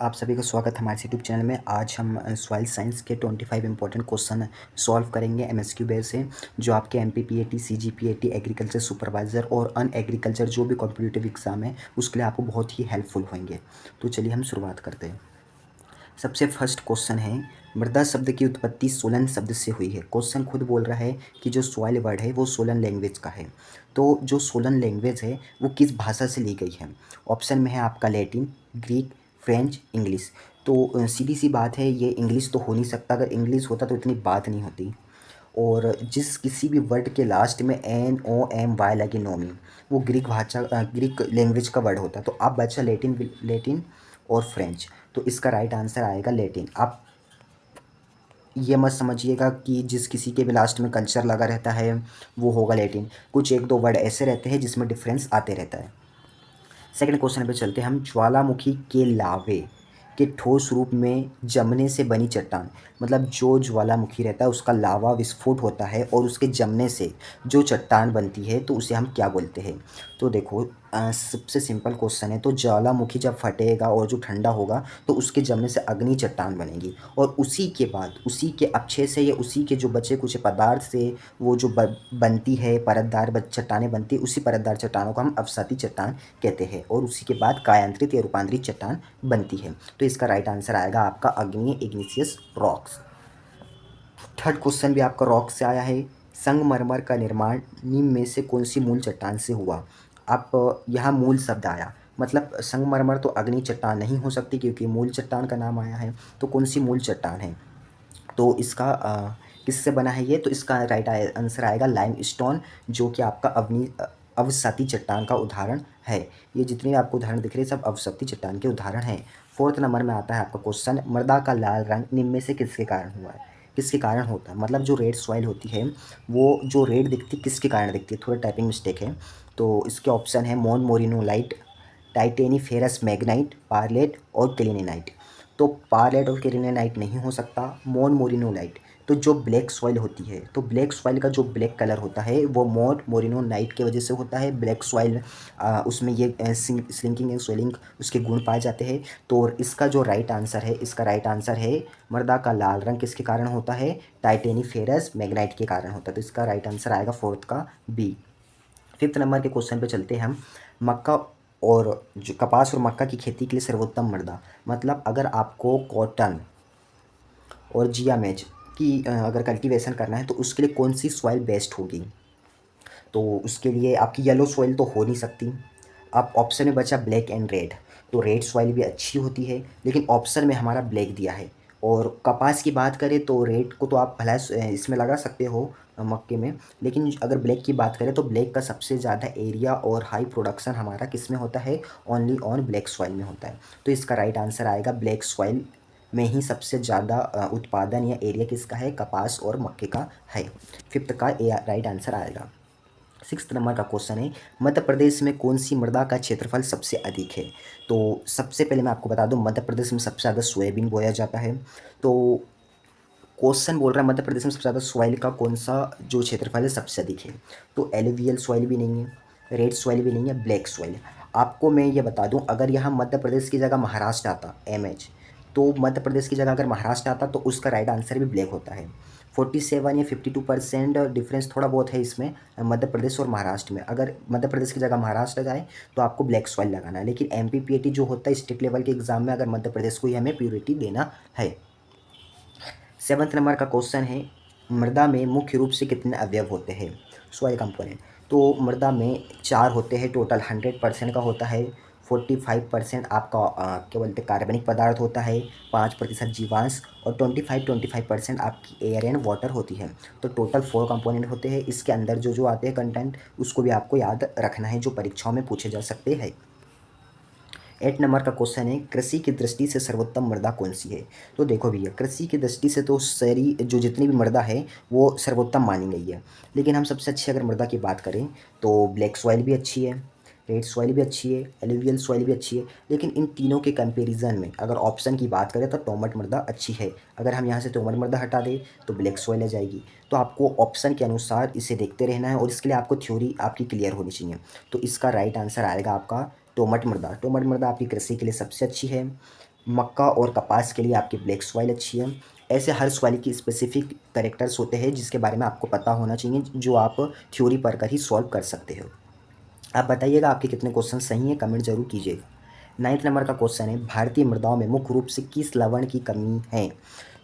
आप सभी का स्वागत है हमारे यूट्यूब चैनल में। आज हम सॉइल साइंस के 25 इंपॉर्टेंट क्वेश्चन सॉल्व करेंगे एमएसक्यू बेस से, जो आपके एमपीपीएटी, सीजीपीएटी, एग्रीकल्चर सुपरवाइज़र और अन एग्रीकल्चर जो भी कॉम्पिटिटिव एग्जाम है उसके लिए आपको बहुत ही हेल्पफुल होंगे। तो चलिए हम शुरुआत करते हैं। सबसे फर्स्ट क्वेश्चन है, मृदा शब्द की उत्पत्ति सोलन शब्द से हुई है। क्वेश्चन खुद बोल रहा है कि जो सॉइल वर्ड है वो सोलन लैंग्वेज का है। तो जो सोलन लैंग्वेज है वो किस भाषा से ली गई है? ऑप्शन में है आपका लैटिन, ग्रीक, फ्रेंच, इंग्लिश। तो सीधी सी बात है, ये इंग्लिश तो हो नहीं सकता। अगर इंग्लिश होता तो इतनी बात नहीं होती। और जिस किसी भी वर्ड के लास्ट में एन ओ एम वाई लगे, नोमी, वो ग्रीक भाषा ग्रीक लैंग्वेज का वर्ड होता है। तो आप बचा लैटिन और फ्रेंच। तो इसका राइट आंसर आएगा लैटिन। आप ये मत समझिएगा कि जिस किसी के भी लास्ट में कल्चर लगा रहता है वो होगा लैटिन। कुछ एक दो वर्ड ऐसे रहते हैं जिसमें डिफरेंस आते रहता है। सेकंड क्वेश्चन पे चलते हैं हम। ज्वालामुखी के लावे के ठोस रूप में जमने से बनी चट्टान, मतलब जो ज्वालामुखी रहता है उसका लावा विस्फोट होता है और उसके जमने से जो चट्टान बनती है तो उसे हम क्या बोलते हैं? तो देखो, सबसे सिंपल क्वेश्चन है। तो ज्वालामुखी जब फटेगा और जो ठंडा होगा तो उसके जमने से अग्नि चट्टान बनेगी, और उसी के बाद उसी के अपक्षय से या उसी के जो बचे कुछ पदार्थ से वो जो बनती है परतदार चट्टानें बनती है, उसी परतदार चट्टानों को हम अवसादी चट्टान कहते हैं, और उसी के बाद कायांतरित या रूपांतरित चट्टान बनती है। तो इसका राइट आंसर आएगा आपका अग्नि इग्निशियस रॉक्स। थर्ड क्वेश्चन भी आपका रॉक से आया है। संगमरमर का निर्माण निम्न में से कौन सी मूल चट्टान से हुआ? आप यहाँ मूल शब्द आया, मतलब संगमरमर तो अग्नि चट्टान नहीं हो सकती क्योंकि मूल चट्टान का नाम आया है। तो कौन सी मूल चट्टान है? तो इसका किससे बना है ये? तो इसका राइट आंसर आएगा लाइमस्टोन, जो कि आपका अवसाती चट्टान का उदाहरण है। ये जितने भी आपको उदाहरण दिख रहे हैं सब अवसाती चट्टान के उदाहरण हैं। फोर्थ नंबर में आता है आपका क्वेश्चन, मृदा का लाल रंग निम्न में से किसके कारण हुआ है? किसके कारण होता है, मतलब जो रेड सॉइल होती है वो जो रेड दिखती है किसके कारण दिखती है? थोड़ा टाइपिंग मिस्टेक है। तो इसके ऑप्शन है मोन मोरिनोलाइट, टाइटेनीफेरस मैग्नाइट, पार्लेट और क्लिनेनाइट। तो पार्लेट और क्लिनेनाइट नहीं हो सकता, मोन मोरिनोलाइट। तो जो ब्लैक सॉइल होती है, तो ब्लैक सॉइल का जो ब्लैक कलर होता है वो मोन मोरिनोलाइट की वजह से होता है। ब्लैक सॉइल उसमें ये स्लिंकिंग एंड स्वेलिंग उसके गुण पाए जाते हैं। तो इसका जो राइट आंसर है, इसका राइट आंसर है मृदा का लाल रंग किसके कारण होता है? टाइटेनीफेरस मैग्नाइट के कारण होता है। तो इसका राइट आंसर आएगा फोर्थ का बी। फिफ्थ नंबर के क्वेश्चन पे चलते हैं हम। मक्का और जो कपास और मक्का की खेती के लिए सर्वोत्तम मृदा, मतलब अगर आपको कॉटन और जिया मैच की अगर कल्टीवेशन करना है तो उसके लिए कौन सी सॉइल बेस्ट होगी? तो उसके लिए आपकी येलो सॉइल तो हो नहीं सकती। अब ऑप्शन में बचा ब्लैक एंड रेड। तो रेड सॉइल भी अच्छी होती है, लेकिन ऑप्शन में हमारा ब्लैक दिया है। और कपास की बात करें तो रेड को तो आप भला इसमें लगा सकते हो मक्के में, लेकिन अगर ब्लैक की बात करें तो ब्लैक का सबसे ज़्यादा एरिया और हाई प्रोडक्शन हमारा किस में होता है? ओनली ऑन ब्लैक सॉइल में होता है। तो इसका राइट आंसर आएगा ब्लैक सॉइल में ही सबसे ज़्यादा उत्पादन या एरिया किसका है? कपास और मक्के का है। फिफ्थ का राइट आंसर आएगा। सिक्स्थ नंबर का क्वेश्चन है, मध्य प्रदेश में कौन सी मृदा का क्षेत्रफल सबसे अधिक है? तो सबसे पहले मैं आपको बता दूं, मध्य प्रदेश में सबसे ज़्यादा सोयाबीन बोया जाता है। तो क्वेश्चन बोल रहा है मध्य प्रदेश में सबसे ज़्यादा सॉइल का कौन सा जो क्षेत्रफल है सबसे अधिक है? तो एलुवियल सॉइल भी नहीं है, रेड सॉइल भी नहीं है, ब्लैक सॉइल। आपको मैं ये बता दूं, अगर यहाँ मध्य प्रदेश की जगह महाराष्ट्र आता एमएच, तो मध्य प्रदेश की जगह अगर महाराष्ट्र आता तो उसका राइट आंसर भी ब्लैक होता है। 47 या 52% डिफरेंस थोड़ा बहुत है इसमें मध्य प्रदेश और महाराष्ट्र में। अगर मध्य प्रदेश की जगह महाराष्ट्र जाए तो आपको ब्लैक सॉइल लगाना है, लेकिन एमपीपीएटी जो होता है स्टेट लेवल के एग्जाम में, अगर मध्य प्रदेश को ही हमें प्योरिटी देना है। सेवन्थ नंबर का क्वेश्चन है, मृदा में मुख्य रूप से कितने अवयव होते हैं? Soil component. तो मृदा में 4 होते हैं टोटल। 100% का होता है। 45% आपका क्या बोलते हैं कार्बनिक पदार्थ होता है। 5% जीवांश और 25% आपकी एयर एंड वाटर होती है। तो टोटल 4 कंपोनेंट होते हैं। इसके अंदर जो जो आते हैं कंटेंट उसको भी आपको याद रखना है, जो परीक्षाओं में पूछे जा सकते हैं। 8 नंबर का क्वेश्चन है, कृषि की दृष्टि से सर्वोत्तम मृदा कौन सी है? तो देखो भैया, कृषि की दृष्टि से तो सारी जो जितनी भी मृदा है वो सर्वोत्तम मानी गई है, लेकिन हम सबसे अच्छी अगर मृदा की बात करें तो ब्लैक सॉइल भी अच्छी है, रेड सॉइल भी अच्छी है, एलुवियल सॉइल भी अच्छी है। लेकिन इन तीनों के कंपैरिजन में अगर ऑप्शन की बात करें तो दोमट मृदा अच्छी है। अगर हम यहाँ से दोमट मृदा हटा दें तो ब्लैक सॉइल आ जाएगी। तो आपको ऑप्शन के अनुसार इसे देखते रहना है, और इसके लिए आपको थ्योरी आपकी क्लियर होनी चाहिए। तो इसका राइट आंसर आएगा आपका दोमट मृदा। दोमट मृदा आपकी कृषि के लिए सबसे अच्छी है। मक्का और कपास के लिए आपकी ब्लैक सॉइल अच्छी है। ऐसे हर सॉइल की स्पेसिफिक कैरेक्टर्स होते हैं जिसके बारे में आपको पता होना चाहिए, जो आप थ्योरी पढ़कर ही सॉल्व कर सकते हो। आप बताइएगा आपके कितने क्वेश्चन सही हैं, कमेंट जरूर कीजिएगा। 9th नंबर का क्वेश्चन है, भारतीय मृदाओं में मुख्य रूप से किस लवण की कमी है?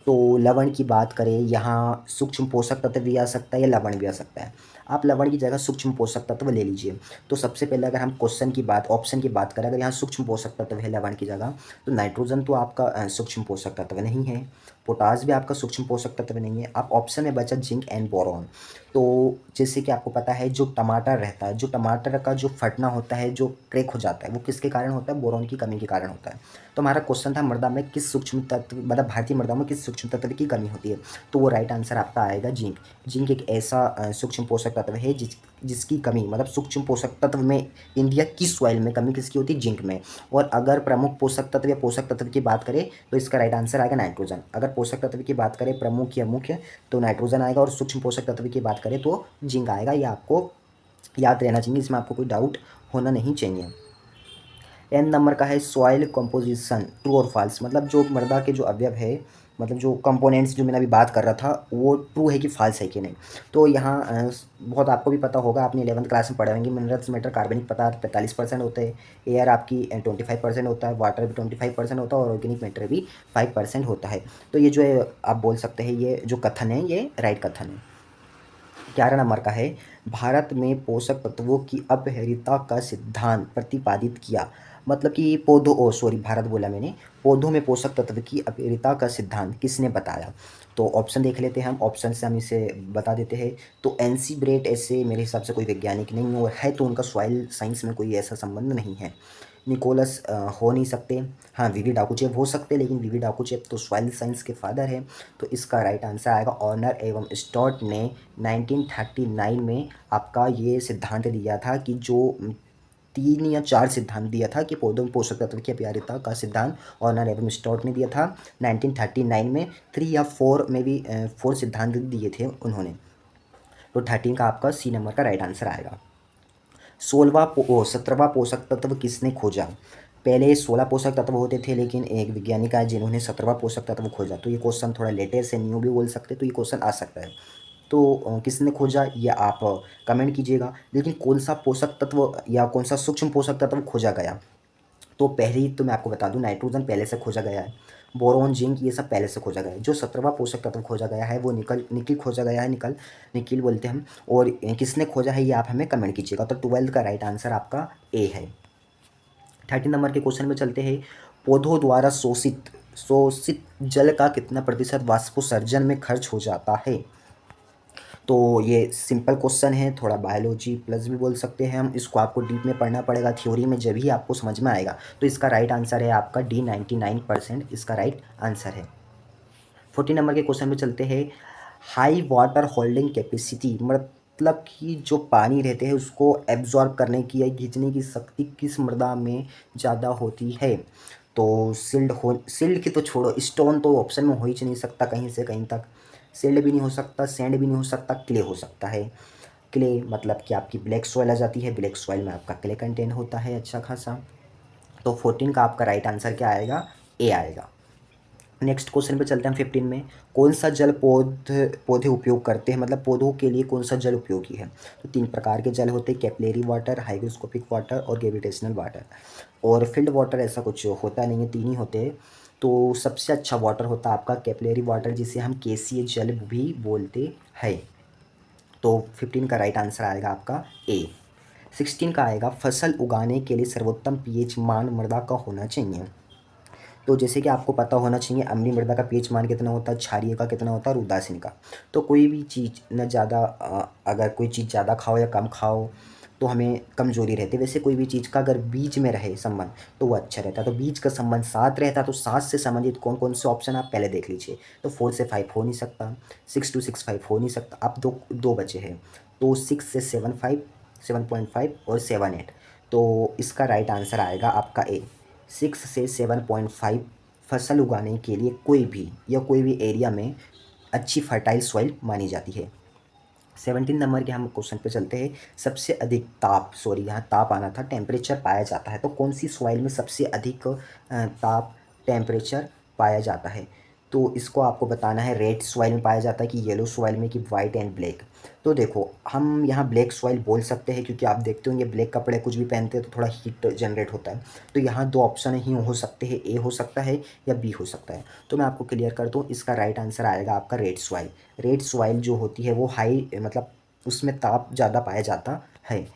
तो लवण की बात करें, यहाँ सूक्ष्म पोषक तत्व भी आ सकता है या लवण भी आ सकता है। आप लवण की जगह सूक्ष्म पोषक तत्व ले लीजिए। तो सबसे पहले अगर हम क्वेश्चन की बात, ऑप्शन की बात करें, अगर यहाँ सूक्ष्म पोषक तत्व है लवण की जगह, तो नाइट्रोजन तो आपका सूक्ष्म पोषक तत्व नहीं है, पोटास भी आपका सूक्ष्म पोषक तत्व नहीं है। आप ऑप्शन में बचा जिंक एंड बोरॉन। तो जैसे कि आपको पता है, जो टमाटर रहता है, जो टमाटर का जो फटना होता है, जो क्रैक हो जाता है, वो किसके कारण होता है? बोरॉन की कमी के कारण होता है। तो हमारा क्वेश्चन था, मृदा में किस सूक्ष्म तत्व, मतलब भारतीय मृदा में किस सूक्ष्म तत्व की कमी होती है? तो वो राइट आंसर आपका आएगा जिंक। जिंक एक ऐसा सूक्ष्म पोषक तत्व है जिसकी कमी, मतलब सूक्ष्म पोषक तत्व में इंडिया की सॉइल में कमी किसकी होती है? जिंक में। और अगर प्रमुख पोषक तत्व या पोषक तत्व की बात करें, तो इसका राइट आंसर आएगा नाइट्रोजन। अगर पोषक तत्व की बात करें प्रमुख या मुख्य, तो नाइट्रोजन आएगा, और सूक्ष्म पोषक तत्व की बात करें तो जिंक आएगा। ये आपको याद रहना चाहिए, इसमें आपको कोई डाउट होना नहीं चाहिए। एन नंबर का है सॉइल कंपोजिशन, ट्रू और फॉल्स, मतलब जो मृदा के जो अवयव है, मतलब जो कंपोनेंट्स जो मैंने अभी बात कर रहा था, वो ट्रू है कि फॉल्स है कि नहीं। तो यहाँ बहुत आपको भी पता होगा, आपने 11th क्लास में पढ़े होंगे, मिनरल्स मैटर कार्बनिक पदार्थ 45% होते हैं, एयर आपकी 25% होता है, वाटर भी 25% होता है, और ऑर्गेनिक मैटर भी 5% होता है। तो ये जो है आप बोल सकते हैं, ये जो कथन है ये राइट कथन है। 11 नंबर का है, भारत में पोषक तत्वों की अपहरिता का सिद्धांत प्रतिपादित किया, मतलब कि भारत बोला मैंने, पौधों में पोषक तत्व की अपहरिता का सिद्धांत किसने बताया? तो ऑप्शन देख लेते हैं हम, ऑप्शन से हम इसे बता देते हैं। तो एनसी ब्रेट ऐसे मेरे हिसाब से कोई वैज्ञानिक नहीं है, और है तो उनका सॉइल साइंस में कोई ऐसा संबंध नहीं है। निकोलस हो नहीं सकते। हाँ, वीवी डाकुचेव हो सकते, लेकिन वीवी डाकुचेव तो सॉइल साइंस के फादर हैं। तो इसका राइट आंसर आएगा ऑर्नर एवं स्टॉर्ट ने 1939 में आपका ये सिद्धांत दिया था, कि जो 3 या 4 सिद्धांत दिया था कि पौधों में पोषक तत्व की अपरिहार्यता का सिद्धांत ऑर्नर एवं स्टॉर्ट ने दिया था 1939 में। 3 या 4 में भी 4 सिद्धांत दिए थे उन्होंने। तो 13 का आपका सी नंबर का राइट आंसर आएगा। 17वां पोषक तत्व किसने खोजा? पहले 16 पोषक तत्व होते थे, लेकिन एक वैज्ञानिक आए जिन्होंने 17वां पोषक तत्व खोजा। तो ये क्वेश्चन थोड़ा लेटेस्ट है, न्यू भी बोल सकते, तो ये क्वेश्चन आ सकता है। तो किसने खोजा ये आप कमेंट कीजिएगा। लेकिन कौन सा पोषक तत्व या कौन सा सूक्ष्म पोषक तत्व खोजा गया? तो पहले ही तो मैं आपको बता दूं, नाइट्रोजन पहले से खोजा गया है, बोरोन जिंक ये सब पहले से खोजा गया है। जो 17वां पोषक तत्व खोजा गया है वो निकिल खोजा गया है, निकिल बोलते हैं हम। और किसने खोजा है ये आप हमें कमेंट कीजिएगा। तो 12 का राइट आंसर आपका ए है। 13 नंबर के क्वेश्चन में चलते हैं। पौधों द्वारा शोषित शोषित जल का कितना प्रतिशत वाष्पोत्सर्जन में खर्च हो जाता है? तो ये सिंपल क्वेश्चन है, थोड़ा बायोलॉजी प्लस भी बोल सकते हैं हम। इसको आपको डीप में पढ़ना पड़ेगा, थ्योरी में जब ही आपको समझ में आएगा। तो इसका राइट आंसर है आपका डी, 99% इसका राइट आंसर है। 14 नंबर के क्वेश्चन में चलते हैं। हाई वाटर होल्डिंग कैपेसिटी, मतलब कि जो पानी रहते हैं उसको एब्जॉर्ब करने की या खींचने की शक्ति किस मृदा में ज़्यादा होती है? तो सिल्ड की तो छोड़ो, स्टोन तो ऑप्शन में हो ही नहीं सकता कहीं से कहीं तक। सिल्ड भी नहीं हो सकता, सैंड भी नहीं हो सकता, क्ले हो सकता है। क्ले मतलब कि आपकी ब्लैक सॉइल आ जाती है, ब्लैक सॉइल में आपका क्ले कंटेंट होता है अच्छा खासा। तो 14 का आपका राइट आंसर क्या आएगा? ए आएगा। नेक्स्ट क्वेश्चन पे चलते हैं हम 15 में। कौन सा जल पौधे उपयोग करते हैं, मतलब पौधों के लिए कौन सा जल उपयोगी है? तो 3 प्रकार के जल होते हैं, कैपिलरी वाटर, हाइग्रोस्कोपिक वाटर और ग्रेविटेशनल वाटर। और फील्ड वाटर ऐसा कुछ होता नहीं है, 3 ही होते हैं। तो सबसे अच्छा वाटर होता है आपका कैपिलरी वाटर, जिसे हम केसीए जल भी बोलते हैं। तो 15 का राइट आंसर आएगा आपका ए। 16 का आएगा, फसल उगाने के लिए सर्वोत्तम पीएच मान मृदा का होना चाहिए। तो जैसे कि आपको पता होना चाहिए, अम्लीय मृदा का पीएच मान कितना होता है, क्षारीय का कितना होता है और उदासीन का। तो कोई भी चीज़ न ज़्यादा, अगर कोई चीज़ ज़्यादा खाओ या कम खाओ तो हमें कमजोरी रहती है। वैसे कोई भी चीज़ का अगर बीच में रहे संबंध तो वो अच्छा रहता है। तो बीच का संबंध 7 रहता है। तो 7 से संबंधित कौन कौन से ऑप्शन आप पहले देख लीजिए। तो 4 से 5 हो नहीं सकता, 6 to 6 5 हो नहीं सकता। अब दो बचे हैं, तो 6 से 7 5, 7.5 और 7 8। तो इसका राइट आंसर आएगा आपका ए। 6 से 7.5 फसल उगाने के लिए कोई भी एरिया में अच्छी फर्टाइल सॉइल मानी जाती है। 17 नंबर के हम क्वेश्चन पे चलते हैं। सबसे अधिक यहाँ ताप आना था, टेम्परेचर पाया जाता है। तो कौन सी सॉइल में सबसे अधिक ताप टेम्परेचर पाया जाता है। तो इसको आपको बताना है रेड सॉइल में पाया जाता है कि येलो सॉइल में कि वाइट एंड ब्लैक। तो देखो हम यहाँ ब्लैक सॉइल बोल सकते हैं क्योंकि आप देखते होंगे ब्लैक कपड़े कुछ भी पहनते हैं तो थोड़ा हीट जनरेट होता है। तो यहाँ दो ऑप्शन ही हो सकते हैं, ए हो सकता है या बी हो सकता है। तो मैं आपको क्लियर कर दूँ, इसका राइट आंसर आएगा आपका रेड सॉइल। रेड सॉइल जो होती है वो हाई मतलब उसमें ताप ज़्यादा पाया जाता है।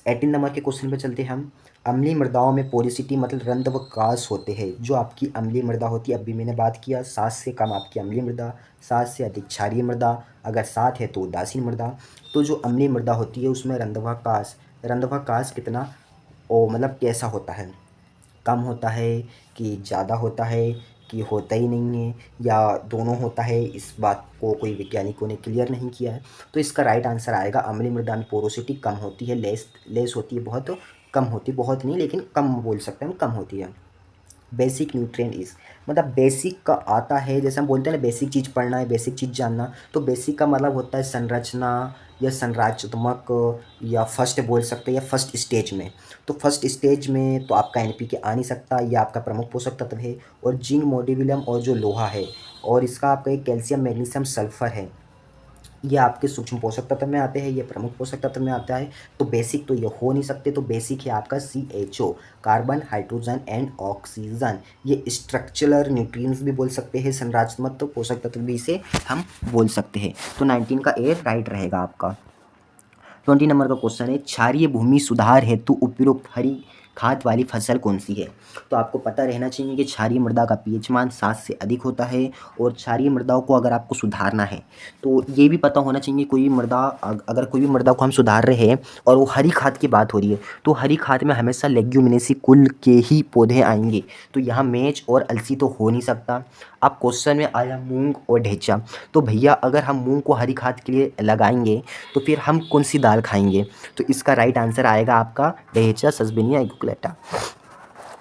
18 नंबर के क्वेश्चन पे चलते हैं हम। अम्लीय मृदाओं में पोरिसिटी मतलब रंध्र व कास होते हैं। जो आपकी अम्लीय मृदा होती है, अभी मैंने बात किया 7 से कम आपकी अम्लीय मृदा, 7 से अधिक क्षारीय मृदा, अगर 7 है तो उदासीन मृदा। तो जो अम्लीय मृदा होती है उसमें रंध्र व कास कितना मतलब कैसा होता है, कम होता है कि ज़्यादा होता है कि होता ही नहीं है या दोनों होता है, इस बात को कोई वैज्ञानिकों ने क्लियर नहीं किया है। तो इसका राइट आंसर आएगा अम्लीय मृदा में पोरोसिटी कम होती है, लेस होती है, बहुत कम होती है, बहुत नहीं लेकिन कम बोल सकते हैं हम, कम होती है। बेसिक न्यूट्रिएंट इज मतलब बेसिक का आता है, जैसे हम बोलते हैं ना बेसिक चीज़ पढ़ना है, बेसिक चीज़ जानना। तो बेसिक का मतलब होता है संरचना या संरचनात्मक, या फर्स्ट बोल सकते हैं या फर्स्ट स्टेज में। तो फर्स्ट स्टेज में तो आपका एनपीके आ नहीं सकता, ये आपका प्रमुख पोषक तत्व है। और जिंक, मोलिब्डेनम और जो लोहा है, और इसका आपका एक कैल्शियम, मैग्नीशियम, सल्फर है, ये आपके सूक्ष्म पोषक तत्व में आते हैं, ये प्रमुख पोषक तत्व में आता है। तो बेसिक तो ये हो नहीं सकते, तो बेसिक है आपका CHO, carbon, hydrogen and oxygen. ये स्ट्रक्चरल न्यूट्रिएंट्स भी बोल सकते हैं, संरचनात्मक तो पोषक तत्व भी इसे हम बोल सकते हैं। तो 19 का ए राइट रहेगा आपका। 20 नंबर का क्वेश्चन है, क्षारीय भूमि सुधार हेतु उपयुक्त हरी खाद वाली फसल कौन सी है। तो आपको पता रहना चाहिए कि क्षारीय मृदा का पीएच मान 7 से अधिक होता है। और क्षारीय मृदाओं को अगर आपको सुधारना है तो ये भी पता होना चाहिए, कोई मृदा अगर कोई भी मृदा को हम सुधार रहे हैं और वो हरी खाद की बात हो रही है, तो हरी खाद में हमेशा लेग्यूमिनेसी कुल के ही पौधे आएंगे। तो यहाँ मेज और अलसी तो हो नहीं सकता। अब क्वेश्चन में आया मूंग और ढेंचा, तो भैया अगर हम मूंग को हरी खाद के लिए लगाएंगे तो फिर हम कौन सी दाल खाएंगे। तो इसका राइट आंसर आएगा आपका ढेंचा, सस्पेनिया, एगुलेटा।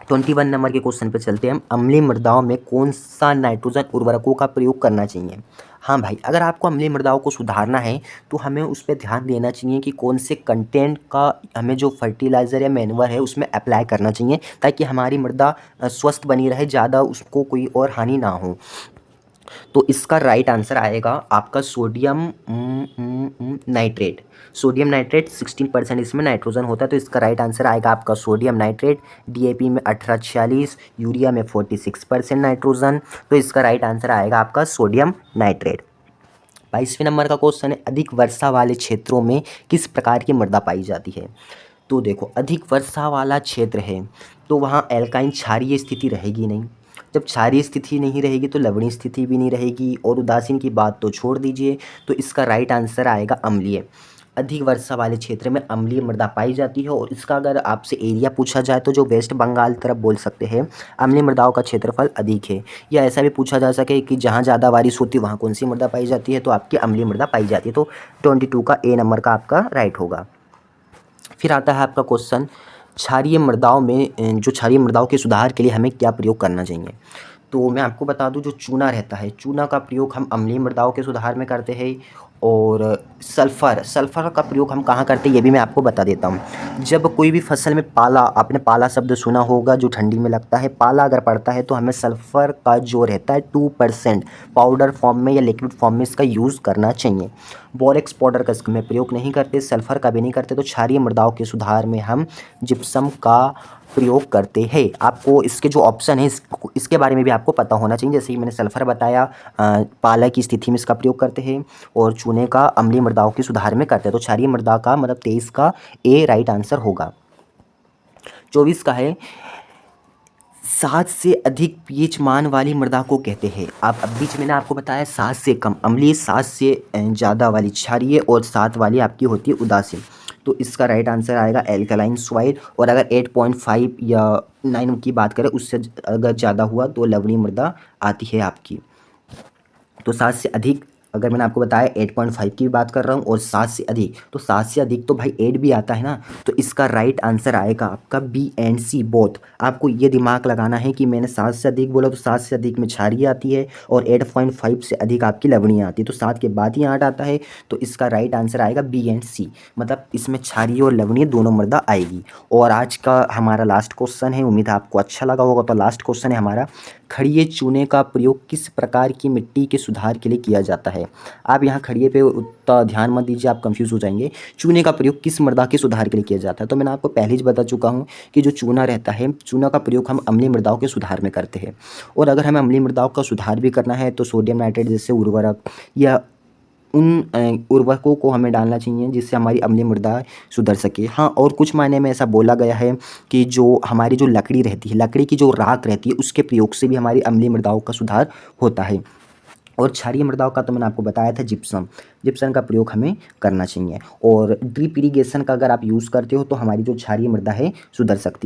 21 नंबर के क्वेश्चन पे चलते हैं हम। अम्लीय मृदाओं में कौन सा नाइट्रोजन उर्वरकों का प्रयोग करना चाहिए। हाँ भाई, अगर आपको अम्लीय मृदाओं को सुधारना है तो हमें उस पर ध्यान देना चाहिए कि कौन से कंटेंट का हमें जो फर्टिलाइज़र या मैन्योर है उसमें अप्लाई करना चाहिए, ताकि हमारी मृदा स्वस्थ बनी रहे, ज़्यादा उसको कोई और हानि ना हो। तो इसका राइट आंसर आएगा आपका सोडियम नाइट्रेट। सोडियम नाइट्रेट 16% इसमें नाइट्रोजन होता है, तो इसका राइट आंसर आएगा आपका सोडियम नाइट्रेट। डीएपी में 1846, यूरिया में 46% नाइट्रोजन, तो इसका राइट आंसर आएगा आपका सोडियम नाइट्रेट। 22वें नंबर का क्वेश्चन है, अधिक वर्षा वाले क्षेत्रों में किस प्रकार की मृदा पाई जाती है। तो देखो, अधिक वर्षा वाला क्षेत्र है तो वहाँ एल्काइन क्षारीय स्थिति रहेगी नहीं। जब क्षारीय स्थिति नहीं रहेगी तो लवणीय स्थिति भी नहीं रहेगी, और उदासीन की बात तो छोड़ दीजिए। तो इसका राइट आंसर आएगा अम्लीय। अधिक वर्षा वाले क्षेत्र में अम्लीय मृदा पाई जाती है। और इसका अगर आपसे एरिया पूछा जाए तो जो वेस्ट बंगाल तरफ बोल सकते हैं अम्लीय मृदाओं का क्षेत्रफल अधिक है। या ऐसा भी पूछा जा सके कि जहाँ ज़्यादा बारिश होती है वहाँ कौन सी मृदा पाई जाती है, तो आपकी अम्लीय मृदा पाई जाती है। तो 22 का ए नंबर का आपका राइट होगा। फिर आता है आपका क्वेश्चन, क्षारीय मृदाओं में जो क्षारीय मृदाओं के सुधार के लिए हमें क्या प्रयोग करना चाहिए। तो मैं आपको बता दूं, जो चूना रहता है, चूना का प्रयोग हम अम्लीय मृदाओं के सुधार में करते हैं। और सल्फ़र का प्रयोग हम कहाँ करते हैं ये भी मैं आपको बता देता हूँ। जब कोई भी फसल में पाला, आपने पाला शब्द सुना होगा जो ठंडी में लगता है, पाला अगर पड़ता है तो हमें सल्फ़र का जो रहता है 2% पाउडर फॉर्म में या लिक्विड फॉर्म में इसका यूज़ करना चाहिए। बोरेक्स पाउडर का इसमें प्रयोग नहीं करते, सल्फ़र का भी नहीं करते। तो क्षारीय मृदाओं के सुधार में हम जिप्सम का प्रयोग करते हैं। आपको इसके जो ऑप्शन है इसके बारे में भी आपको पता होना चाहिए। जैसे कि मैंने सल्फ़र बताया, पाला की स्थिति में इसका प्रयोग करते हैं, और चूने का अम्लीय मृदाओं के सुधार में करते हैं। तो क्षारीय मृदा का मतलब 23 का ए राइट आंसर होगा। 24 का है, 7 से अधिक पीएच मान वाली मृदा को कहते हैं। आप अब बीच मैंने आपको बताया 7 से कम अम्लीय, 7 से ज़्यादा वाली क्षारीय, और 7 वाली आपकी होती है उदासीन। तो इसका राइट आंसर आएगा एल्कलाइन सॉइल। और अगर 8.5 या 9 की बात करें, उससे अगर ज़्यादा हुआ तो लवणीय मृदा आती है आपकी। तो 7 से अधिक अगर मैंने आपको बताया 8.5 की बात कर रहा हूँ और 7 से अधिक, तो 7 से अधिक तो भाई 8 भी आता है ना। तो इसका राइट आंसर आएगा आपका बी एंड सी बोथ। आपको ये दिमाग लगाना है कि मैंने 7 से अधिक बोला, तो 7 से अधिक में क्षारीय आती है और 8.5 से अधिक आपकी लवणीय आती है, तो 7 के बाद ही 8 आता है। तो इसका राइट आंसर आएगा बी एंड सी, मतलब इसमें क्षारीय और लवणीय दोनों मृदा आएगी। और आज का हमारा लास्ट क्वेश्चन है, उम्मीद है आपको अच्छा लगा होगा। तो लास्ट क्वेश्चन है हमारा, खड़िए चूने का प्रयोग किस प्रकार की मिट्टी के सुधार के लिए किया जाता है। आप यहाँ खड़िए पे उतना ध्यान मत दीजिए, आप कंफ्यूज हो जाएंगे। चूने का प्रयोग किस मृदा के सुधार के लिए किया जाता है, तो मैंने आपको पहले ही बता चुका हूँ कि जो चूना रहता है, चूना का प्रयोग हम अम्लीय मृदाओं के सुधार में करते हैं। और अगर हमें अम्लीय मृदाओं का सुधार भी करना है तो सोडियम नाइट्रेट जैसे उर्वरक या उन उर्वरकों को हमें डालना चाहिए जिससे हमारी अम्लीय मृदा सुधर सके। हाँ, और कुछ मायने में ऐसा बोला गया है कि जो हमारी जो लकड़ी रहती है, लकड़ी की जो राख रहती है, उसके प्रयोग से भी हमारी अम्लीय मृदाओं का सुधार होता है। और क्षारीय मृदाओं का तो मैंने आपको बताया था, जिप्सम, जिप्सम का प्रयोग हमें करना चाहिए। और ड्रिप इरिगेशन का अगर आप यूज़ करते हो तो हमारी जो क्षारीय मृदा है सुधर सकती है।